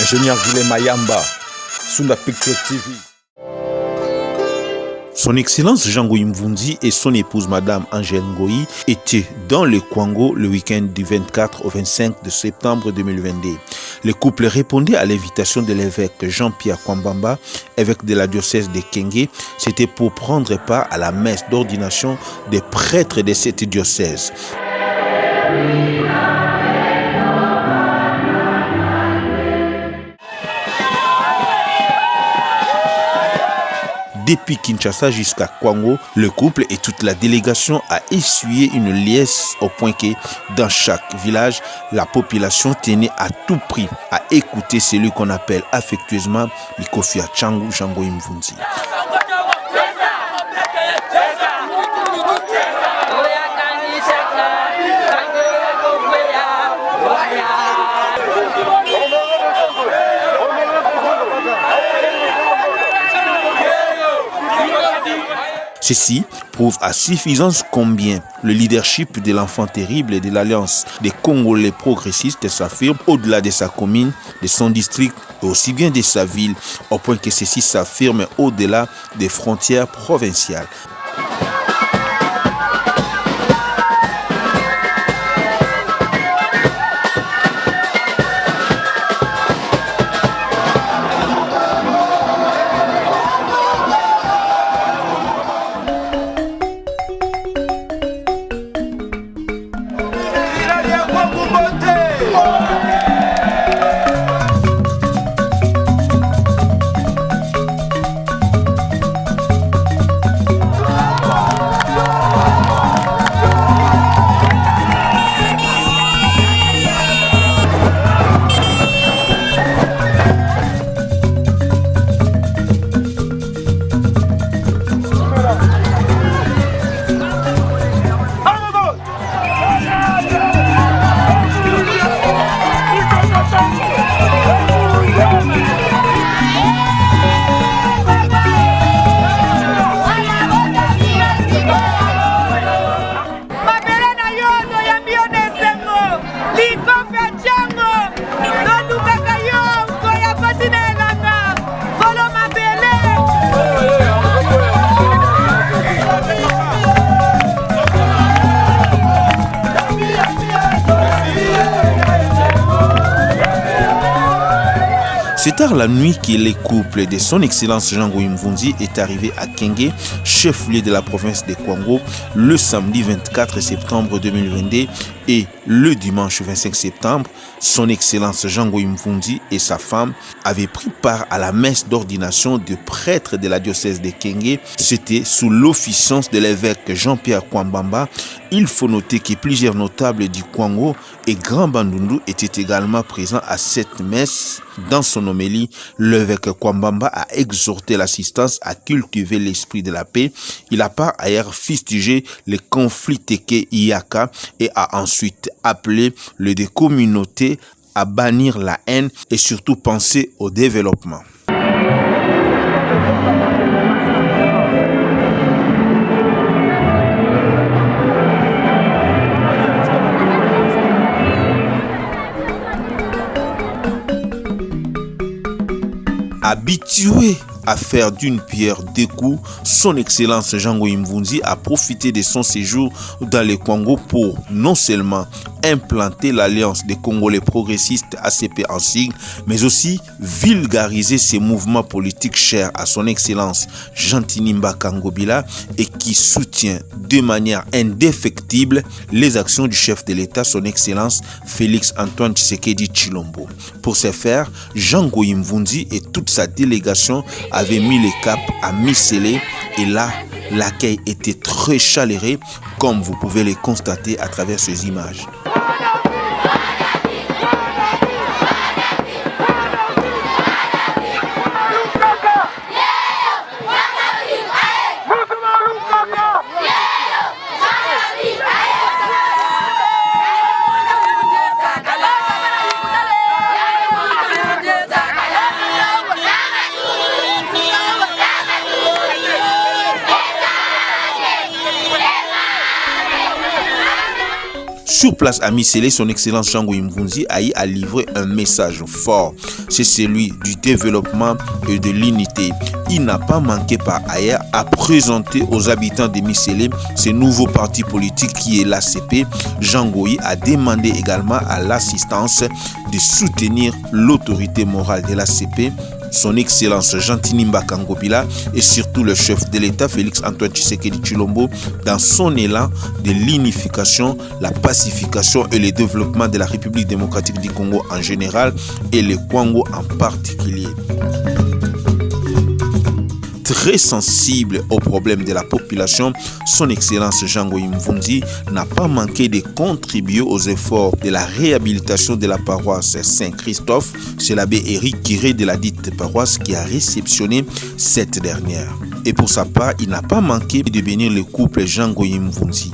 Ingénieur Guilhem Mayamba, Sunda Picture TV. Son Excellence Jean-Ngoï Mvundi et son épouse Madame Angèle Ngoï étaient dans le Kwango le week-end du 24 au 25 de septembre 2022. Le couple répondait à l'invitation de l'évêque Jean-Pierre Kwambamba, évêque de la diocèse de Kenge. C'était pour prendre part à la messe d'ordination des prêtres de cette diocèse. Depuis Kinshasa jusqu'à Kwango, le couple et toute la délégation a essuyé une liesse au point que dans chaque village, la population tenait à tout prix à écouter celui qu'on appelle affectueusement Likofia Tchangu Jean-Ngoï Mvundi. Ceci prouve à suffisance combien le leadership de l'enfant terrible et de l'Alliance des Congolais progressistes s'affirme au-delà de sa commune, de son district et aussi bien de sa ville, au point que ceci s'affirme au-delà des frontières provinciales. C'est tard la nuit que le couple de son Excellence Jean-Ngoï Mvundi est arrivé à Kenge, chef-lieu de la province de Kwango, le samedi 24 septembre 2022 et le dimanche 25 septembre. Son Excellence Jean-Ngoï Mvundi et sa femme avaient pris part à la messe d'ordination de prêtres de la diocèse de Kenge. C'était sous l'officiance de l'évêque Jean-Pierre Kwambamba. Il faut noter que plusieurs notables du Kwango et Grand Bandundu étaient également présents à cette messe. Dans son homélie, l'évêque Kwambamba a exhorté l'assistance à cultiver l'esprit de la paix. Il a par ailleurs fustigé les conflits Teke-Iyaka et a ensuite appelé les deux communautés à bannir la haine et surtout penser au développement. Habitué à faire d'une pierre deux coups, son Excellence Jean-Ngoï Mvundi a profité de son séjour dans le Congo pour non seulement implanter l'Alliance des Congolais progressistes ACP en sigle, mais aussi vulgariser ses mouvements politiques chers à son Excellence Jean-Tinimba Kangobila et qui soutient de manière indéfectible les actions du chef de l'État, son Excellence Félix Antoine Tshisekedi Tshilombo. Pour ce faire, Jean-Ngoï Mvundi et toute sa délégation avaient mis les caps à Misélé et là, l'accueil était très chaleureux comme vous pouvez le constater à travers ces images. Sur place à Misélé, son excellence Django Mvunzi a livré un message fort. C'est celui du développement et de l'unité. Il n'a pas manqué par ailleurs à présenter aux habitants de Misélé ce nouveau parti politique qui est l'ACP. Django a demandé également à l'assistance de soutenir l'autorité morale de l'ACP, son excellence Jean-Tinimba Kangobila et surtout le chef de l'État Félix Antoine Tshisekedi Tshilombo dans son élan de l'unification, la pacification et le développement de la République démocratique du Congo en général et le Kwango en particulier. Très sensible aux problèmes de la population, son excellence Django Mvunzi n'a pas manqué de contribuer aux efforts de la réhabilitation de la paroisse Saint-Christophe. C'est l'abbé Éric Kiré de la dite paroisse qui a réceptionné cette dernière. Et pour sa part, il n'a pas manqué de bénir le couple Django Mvunzi.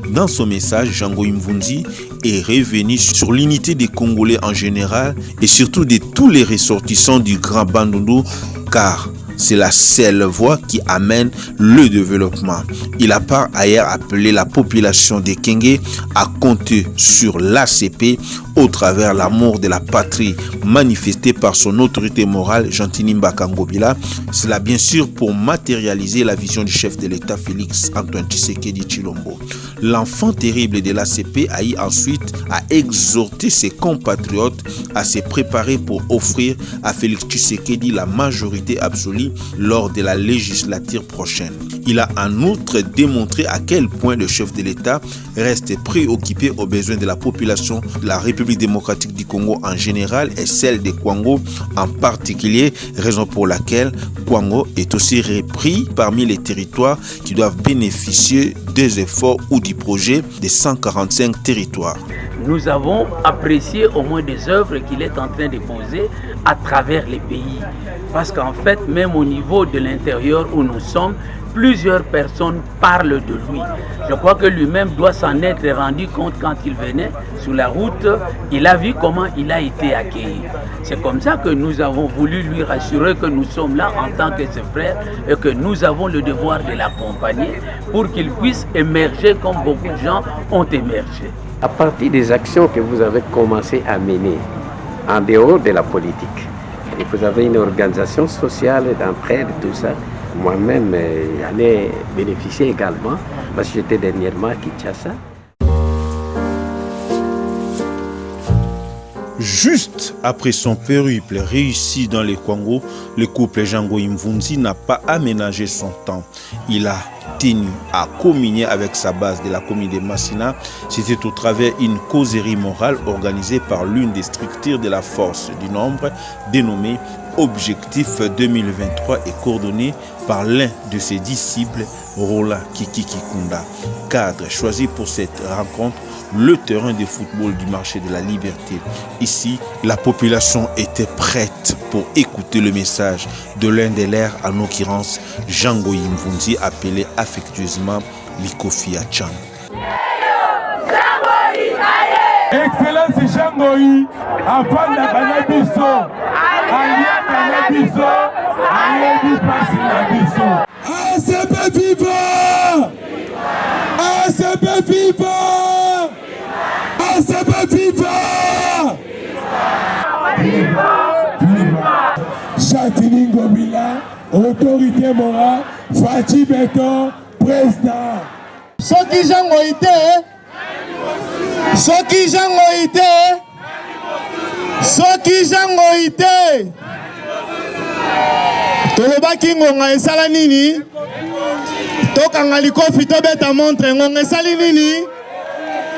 Dans son message, Django Mvunzi est revenu sur l'unité des Congolais en général et surtout de tous les ressortissants du Grand Bandundu, car c'est la seule voie qui amène le développement. Il a par ailleurs appelé la population de Kenge à compter sur l'ACP au travers l'amour de la patrie manifesté par son autorité morale Jean-Tinimba Kangobila. Cela bien sûr pour matérialiser la vision du chef de l'État Félix Antoine Tshisekedi Tshilombo. L'enfant terrible de l'ACP a eu ensuite à exhorter ses compatriotes à se préparer pour offrir à Félix Tshisekedi la majorité absolue lors de la législature prochaine. Il a en outre démontré à quel point le chef de l'État reste préoccupé aux besoins de la population de la République démocratique du Congo en général et celle de Kwango en particulier, raison pour laquelle Kwango est aussi repris parmi les territoires qui doivent bénéficier des efforts ou du projet des 145 territoires. Nous avons apprécié au moins des œuvres qu'il est en train de poser à travers les pays. Parce qu'en fait, même au niveau de l'intérieur où nous sommes, plusieurs personnes parlent de lui. Je crois que lui-même doit s'en être rendu compte quand il venait sur la route. Il a vu comment il a été accueilli. C'est comme ça que nous avons voulu lui rassurer que nous sommes là en tant que ses frères et que nous avons le devoir de l'accompagner pour qu'il puisse émerger comme beaucoup de gens ont émergé. À partir des actions que vous avez commencé à mener en dehors de la politique, et vous avez une organisation sociale d'entraide, tout ça, moi-même j'en ai bénéficié également parce que j'étais dernièrement à Kinshasa. Juste après son périple réussi dans les Kwango, le couple Django Mvunzi n'a pas aménagé son temps. Il a tenu à communier avec sa base de la commune de Massina. C'était au travers d'une causerie morale organisée par l'une des structures de la force du nombre, dénommée Objectif 2023 et coordonnée par l'un de ses disciples, Roland Kikikikunda. Cadre choisi pour cette rencontre, le terrain de football du marché de la liberté. Ici, la population était prête pour écouter le message de l'un des leurs, en l'occurrence Django Mvunzi, appelé affectueusement Likofi Achan. Excellence Django, avant la canabiso, alia canabiso, alia du pasinabiso. ACP viva! ACP viva! ACP viva! Viva! Viva! Jean-Tinimba Kangobila, autorité morale, Fachi Beton, président. Soki Django ite, Soki Django ite, Soki Django ite. Tolobaki ngonga esala nini? Tokanga likofi tobeta montre ngonga esali nini?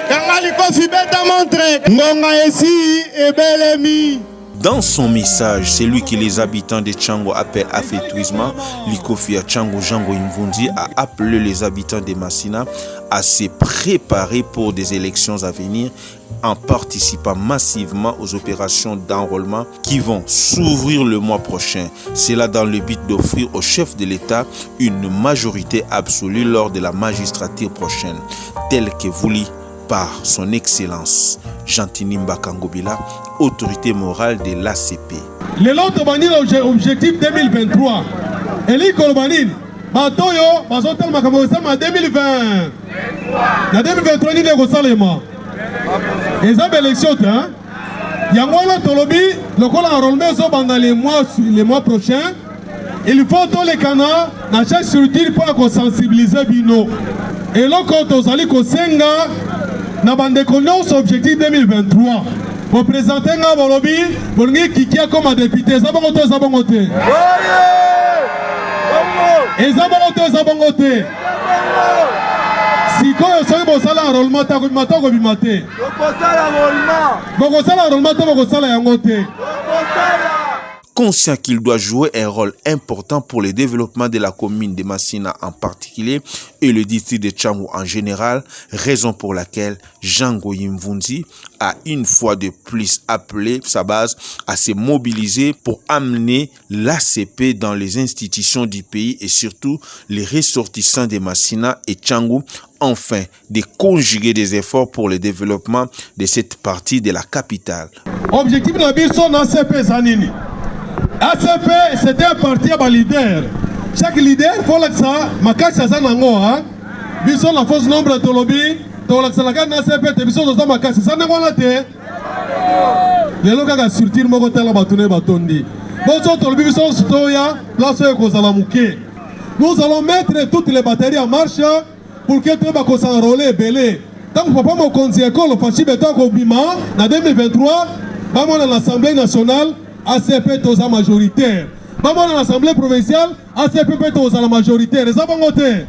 Kanga likofi beta montre ngonga esi ebelemi. Dans son message, c'est lui que les habitants de Tchango appellent affectueusement Likofi Achango. Django Mvunzi a appelé les habitants de Massina à se préparer pour des élections à venir en participant massivement aux opérations d'enrôlement qui vont s'ouvrir le mois prochain. C'est là dans le but d'offrir au chef de l'État une majorité absolue lors de la magistrature prochaine, telle que voulue par son excellence Jean-Tinimba Kangobila, autorité morale de l'ACP. Le lot de objectif 2023, Eli Kolbanin, Batoyo, bazotel makamosama 2020. Na 2023 ni lego salema. Ezab élection hein. Yangola tolobi, lokola enrôlement zo pendant les mois prochains. Il faut tous les canaux na chaque structure pour sensibiliser bino. Et là quand tozali ko senga na bande connaissance objectif 2023. Pour présenter un bolobi, pour qui a comme député, Zabongote, Zabongote. Et Zabongote, Zabongote. Si quand vous avez un enrôlement, vous avez un enrôlement. Vous avez un enrôlement. Conscient qu'il doit jouer un rôle important pour le développement de la commune de Massina en particulier et le district de Tchangou en général, raison pour laquelle Jangoyi Mvunzi a une fois de plus appelé sa base à se mobiliser pour amener l'ACP dans les institutions du pays et surtout les ressortissants de Massina et Tchangou, enfin de conjuguer des efforts pour le développement de cette partie de la capitale. Objectif de la mission ACP Zanini. ACP, c'était un parti à leader. Chaque leader, il faut que ça, ma carte, ça nango, hein. Bison la fausse nombre de lobby, to la carte ACP, te bison dans ma carte, ça nango la te. Les locaux qui sortir mon côté la batoune batondi. Bon, so to lobby bison stoya, place ko zalamuke. Nous allons mettre toutes les batteries en marche pour que tout va s'enrôler belé. Tant que papa mon conseiller école fachi beton ko bima, en 2023, va à l'Assemblée nationale. ACP toza majoritaire. Maman dans l'Assemblée provinciale, ACP toza la majoritaire. Les abangote.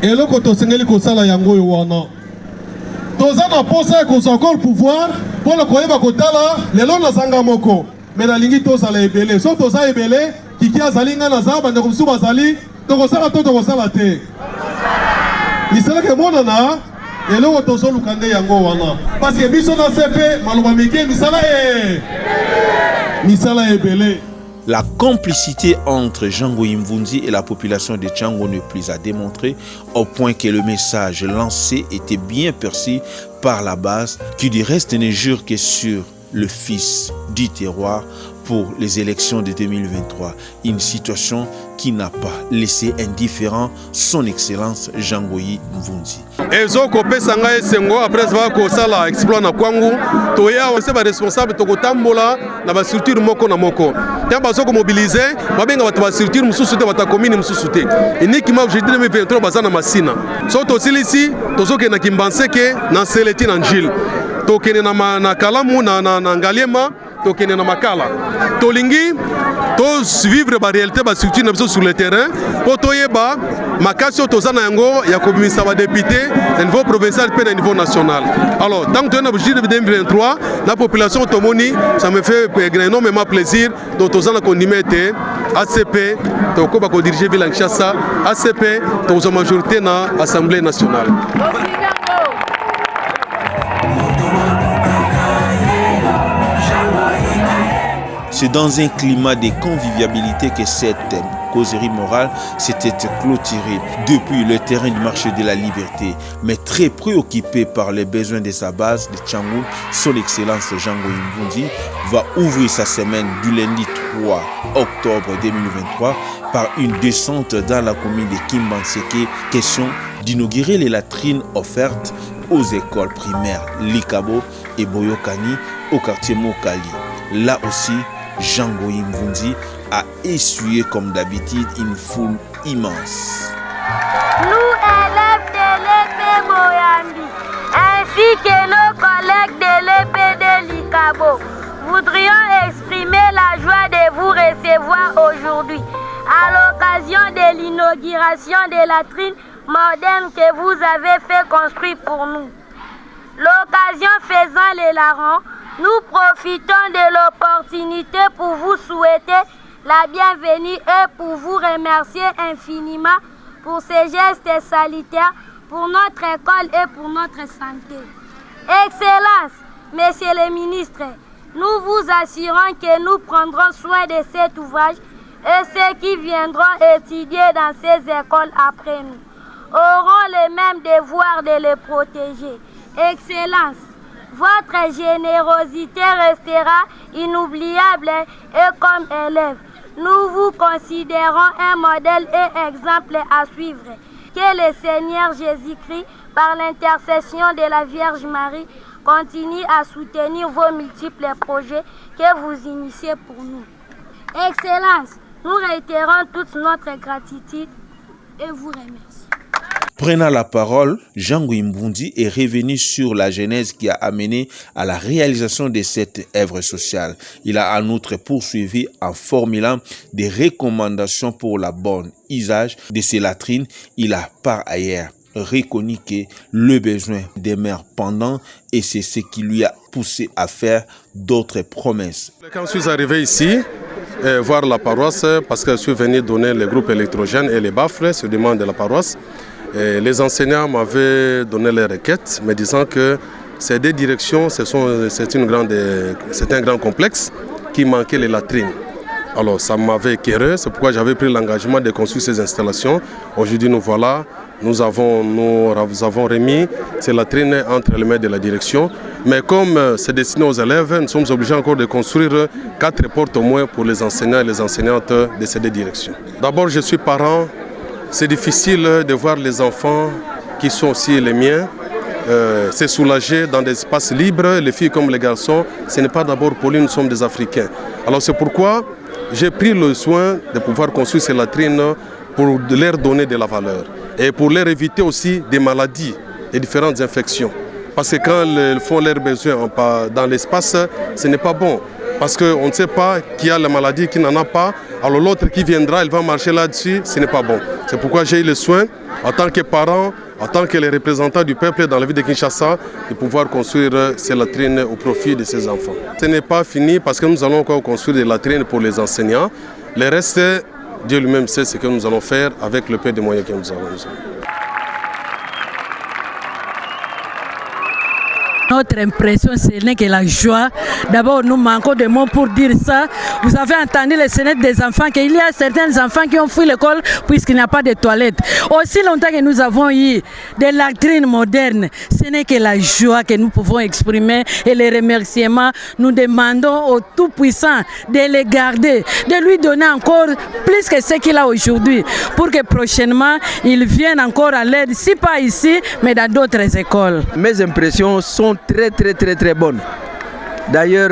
Et là quand on s'engage comme ça la yango yowana. Toza na posa qu'on soit encore pouvoir pour le koyeba kotala les lois na zanga moko. Mais la lingi toza la ebele. So toza ebele kiki azalinga na zaba ndeko msuba zali toko sala to toko sala te. Misala ke mona na et là, on a lukande yango wana. Parce que biso na CP, maloba meke misala e belé. La complicité entre Jangoyi Mvunzi et la population de Tchangou n'est plus à démontrer, au point que le message lancé était bien perçu par la base, qui du reste ne jure que sur le fils du terroir pour les élections de 2023. Une situation qui n'a pas laissé indifférent son excellence Jangoyi Mvunzi. Ezo kopesa ngai sengo après va ko sala exploit na kwangu to ya on se ba responsable to kotambola na ba structure moko na moko. Ya bazo ko mobiliser ba benga ba ba structure mususu te ba ta commune mususu te. Uniquement aujourd'hui 2023 bazana Massina. So to silisi to zo ke na Kimbanseke na Seleti na Njil. To kene na Kalamu na Ngaliema to kene na Makala. To lingi to vivre ba réalité ba structure na biso sur le terrain pour to yeba makasi tozana yango ya komisa ba député au niveau provincial et au niveau national. Alors tant que on a obligé de 2023 la population tomoni ça me fait énormément plaisir donc tozana kondimete ACP to ko ba ko diriger ville Kinshasa ACP to majorité na Assemblée nationale. C'est dans un climat de convivialité que cette causerie morale s'était clôturée depuis le terrain du marché de la liberté. Mais très préoccupé par les besoins de sa base de Tchangou, son excellence Jangoyi Mvunzi va ouvrir sa semaine du lundi 3 octobre 2023 par une descente dans la commune de Kimbanseke, question d'inaugurer les latrines offertes aux écoles primaires Likabo et Boyokani au quartier Mokali. Là aussi, Jangoyi Mvunzi a essuyé comme d'habitude une foule immense. Nous, élèves de l'EP Boyandi, ainsi que nos collègues de l'EP de Likabo, voudrions exprimer la joie de vous recevoir aujourd'hui à l'occasion de l'inauguration des latrines modernes que vous avez fait construire pour nous. L'occasion faisant les larrons, nous profitons de l'opportunité pour vous souhaiter la bienvenue et pour vous remercier infiniment pour ces gestes salutaires pour notre école et pour notre santé. Excellence, Messieurs les ministres, nous vous assurons que nous prendrons soin de cet ouvrage et ceux qui viendront étudier dans ces écoles après nous auront le même devoir de les protéger. Excellence, votre générosité restera inoubliable et comme élève, nous vous considérons un modèle et exemple à suivre. Que le Seigneur Jésus-Christ, par l'intercession de la Vierge Marie, continue à soutenir vos multiples projets que vous initiez pour nous. Excellence, nous réitérons toute notre gratitude et vous remercions. Prenant la parole, Jean Mbundi est revenu sur la genèse qui a amené à la réalisation de cette œuvre sociale. Il a en outre poursuivi en formulant des recommandations pour le bon usage de ces latrines. Il a par ailleurs reconnu que le besoin demeure pendant et c'est ce qui lui a poussé à faire d'autres promesses. Quand je suis arrivé ici, voir la paroisse, parce que je suis venu donner les groupes électrogènes et les baffles sur demande de la paroisse, et les enseignants m'avaient donné les requêtes, me disant que ces deux directions, c'est un grand complexe qui manquait les latrines. Alors ça m'avait éclairé, c'est pourquoi j'avais pris l'engagement de construire ces installations. Aujourd'hui nous voilà, nous avons remis ces latrines entre les mains de la direction. Mais comme c'est destiné aux élèves, nous sommes obligés encore de construire 4 portes au moins pour les enseignants et les enseignantes de ces deux directions. D'abord je suis parent. C'est difficile de voir les enfants qui sont aussi les miens se soulager dans des espaces libres, les filles comme les garçons. Ce n'est pas d'abord pour nous, nous sommes des Africains. Alors c'est pourquoi j'ai pris le soin de pouvoir construire ces latrines pour leur donner de la valeur et pour leur éviter aussi des maladies, des différentes infections. Parce que quand ils font leurs besoins dans l'espace, ce n'est pas bon. Parce qu'on ne sait pas qui a la maladie, qui n'en a pas. Alors l'autre qui viendra, il va marcher là-dessus, ce n'est pas bon. C'est pourquoi j'ai eu le soin, en tant que parent, en tant que les représentants du peuple dans la ville de Kinshasa, de pouvoir construire ces latrines au profit de ces enfants. Ce n'est pas fini parce que nous allons encore construire des latrines pour les enseignants. Le reste, Dieu lui-même sait ce que nous allons faire avec le peu de moyens que nous avons. Notre impression, ce n'est que la joie. D'abord, nous manquons de mots pour dire ça. Vous avez entendu les scénettes des enfants, qu'il y a certains enfants qui ont fui l'école puisqu'il n'y a pas de toilettes. Aussi longtemps que nous avons eu des latrines modernes, ce n'est que la joie que nous pouvons exprimer et les remerciements. Nous demandons au Tout-Puissant de les garder, de lui donner encore plus que ce qu'il a aujourd'hui pour que prochainement, il vienne encore à l'aide, si pas ici, mais dans d'autres écoles. Mes impressions sont très bonnes. D'ailleurs,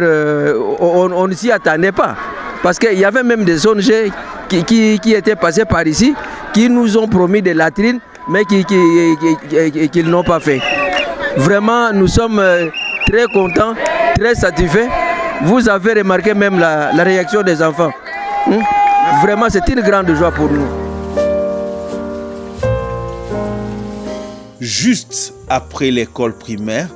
on ne s'y attendait pas. Parce qu'il y avait même des ONG qui étaient passés par ici, qui nous ont promis des latrines, mais qu'ils n'ont pas fait. Vraiment, nous sommes très contents, très satisfaits. Vous avez remarqué même la réaction des enfants. Vraiment, c'est une grande joie pour nous. Juste après l'école primaire,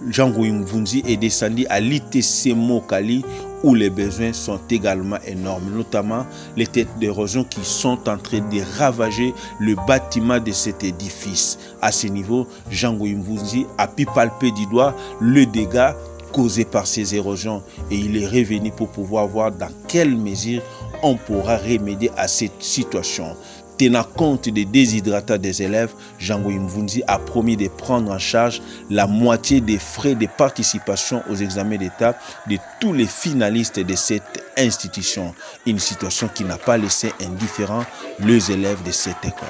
Jean Mbundi est descendu à l'ITC Mokali où les besoins sont également énormes, notamment les têtes d'érosion qui sont en train de ravager le bâtiment de cet édifice. À ce niveau, Jean Mbundi a pu palper du doigt le dégât causé par ces érosions et il est revenu pour pouvoir voir dans quelle mesure on pourra remédier à cette situation. Tenant compte des déshydratats des élèves, Jean Mbundi a promis de prendre en charge la moitié des frais de participation aux examens d'État de tous les finalistes de cette institution. Une situation qui n'a pas laissé indifférents les élèves de cette école.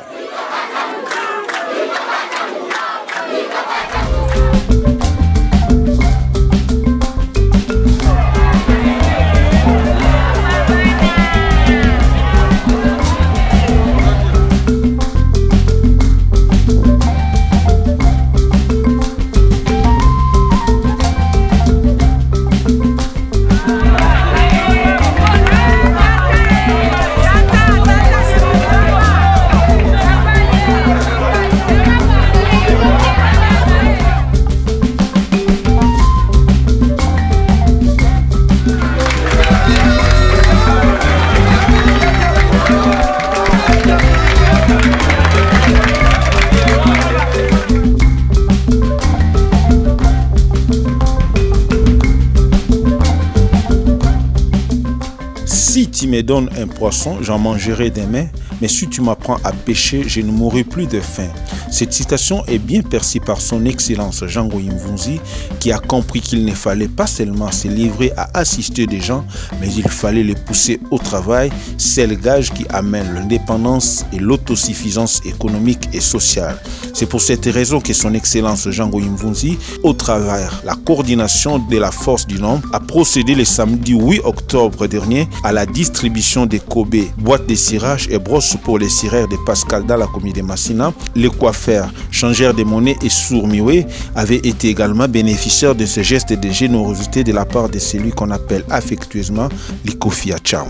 Si tu me donnes un poisson, j'en mangerai demain. mais si tu m'apprends à pêcher, je ne mourrai plus de faim. Cette citation est bien perçue par son Excellence Jango Mvunzi, qui a compris qu'il ne fallait pas seulement se livrer à assister des gens, mais il fallait les pousser au travail. C'est le gage qui amène l'indépendance et l'autosuffisance économique et sociale. C'est pour cette raison que son Excellence Jango Mvunzi, au travers la coordination de la force du nombre, a procédé le samedi 8 octobre dernier à la distribution des Kobe, boîtes de cirage et brosses pour les cireurs de Pascal dans la commune de Massina. Les coiffeurs, changeurs de monnaie et sourds-muets avaient été également bénéficiaires de ce geste de générosité de la part de celui qu'on appelle affectueusement Likofi Acham.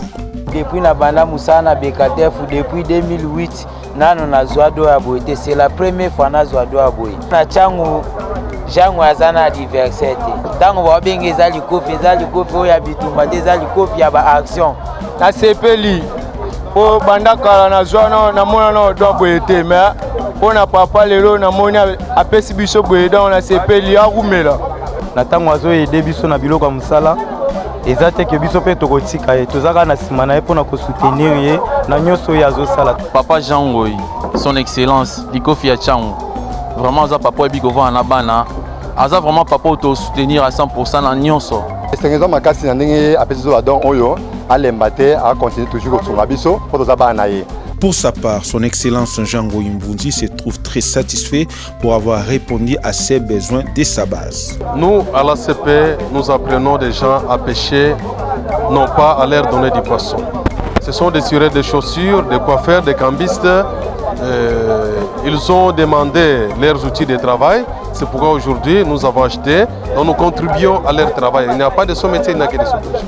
Depuis la banda Moussana Bekatef, depuis 2008, nano na Zoado Aboite, c'est la première fois na Zoado Aboite. Na changu jangu azana adversité. Tango ba bengi zali kofi oya bitumba te zali kofi ya ba action. Na sepeli po banda kala na Zoana na mona na do Aboite mais pona papa lelo na moni apesi biso boye dans na sepeli akumela. Na tango azo ede biso na biloko musala. Ezate ke biso pe tokotika ye tozaka na sima na ye pona ko soutenir ye na nyoso ya zo sala. Papa Jango, son excellence Likofi Acham, vraiment za papa ebiko va na bana aza vraiment papa auto soutenir à 100% na nyonso. Esengezo makasi na ndenge apeso ba don oyo alemba te a continuer toujours ko biso po toza bana ye. Pour sa part, son Excellence Jango Mvunzi se trouve très satisfait pour avoir répondu à ses besoins de sa base. Nous, à l'ACP, nous apprenons des gens à pêcher, non pas à leur donner du poisson. Ce sont des tireurs de chaussures, des coiffeurs, des cambistes. Ils ont demandé leurs outils de travail. C'est pourquoi aujourd'hui, nous avons acheté et nous contribuons à leur travail. Il n'y a pas de sous-métier, il n'y a que des sous-métiers.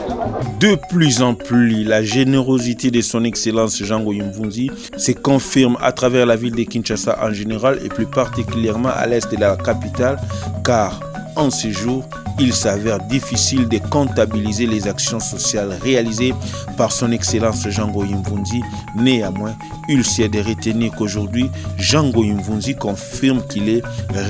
De plus en plus, la générosité de son Excellence Jango Mvunzi se confirme à travers la ville de Kinshasa en général et plus particulièrement à l'est de la capitale, car en ces jours, il s'avère difficile de comptabiliser les actions sociales réalisées par son Excellence Jango Mvunzi. Néanmoins, il s'est de retenir qu'aujourd'hui, Jango Mvunzi confirme qu'il est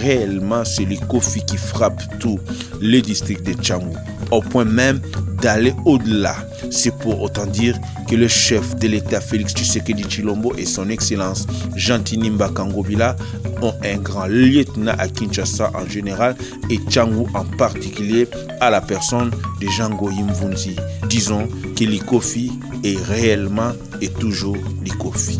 réellement celui Kofi qui frappe tout le district de Tchangou, au point même d'aller au-delà. C'est pour autant dire que le chef de l'État Félix Tshisekedi Tshilombo et son Excellence Jean-Timba Kangobila ont un grand lieutenant à Kinshasa en général et Tchangou en particulier à la personne de Jango Mvunzi. Disons que Likofi est réellement et toujours Likofi.